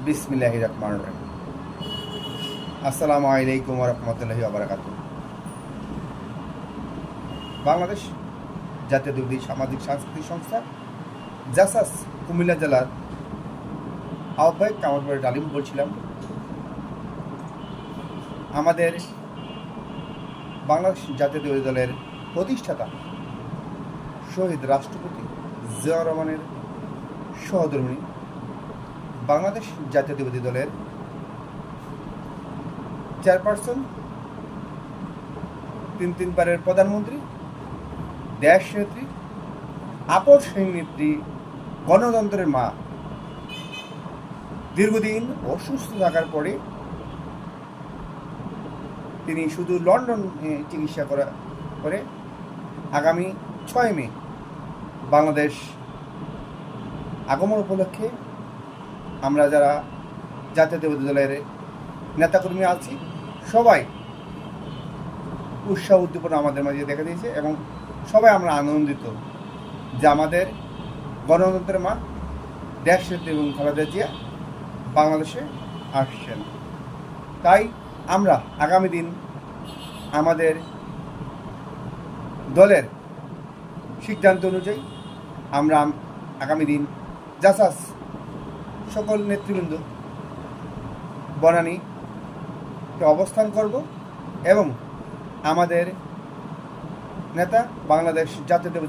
বিসমিল্লাহির রহমানির রহিম। আসসালামু আলাইকুম ওয়া রাহমাতুল্লাহি ওয়া বারাকাতুহু। বাংলাদেশ জাতীয়তাবাদী সামাজিক সাংস্কৃতিক সংস্থা জাসাস কুমিল্লা জেলার আহ্বায়ক কামারপুরের ডালিম বলছিলাম। আমাদের বাংলাদেশ জাতীয়তাবাদী দলের প্রতিষ্ঠাতা শহীদ রাষ্ট্রপতি জিয়াউর রহমানের সহধর্মিণী, বাংলাদেশ জাতীয়তাবাদী দলের চেয়ারপারসন, তিনবারের প্রধানমন্ত্রী, দেশ নেত্রী, আপর শ্রেণী নেত্রী, গণতন্ত্রের মা, দীর্ঘদিন অসুস্থ থাকার পরে তিনি শুধু লন্ডনে চিকিৎসা করে আগামী 6 মে বাংলাদেশ আগমন উপলক্ষে আমরা যারা জাতীয়তাবাদী দলের নেতাকর্মী আছি সবাই উৎসাহ উদ্দীপনা আমাদের মাঝে দেখা দিয়েছে এবং সবাই আমরা আনন্দিত যে আমাদের গণতন্ত্রের মা দেশ নেত্রী এবং খালেদা জিয়া বাংলাদেশে আসছেন। তাই আমরা আগামী দিন আমাদের দলের সিদ্ধান্ত অনুযায়ী আমরা আগামী দিন জাসাস সকল নেতৃবৃন্দ বনানীতে অবস্থান করব এবং আমাদের নেতা বাংলাদেশ জাতীয়তাবাদী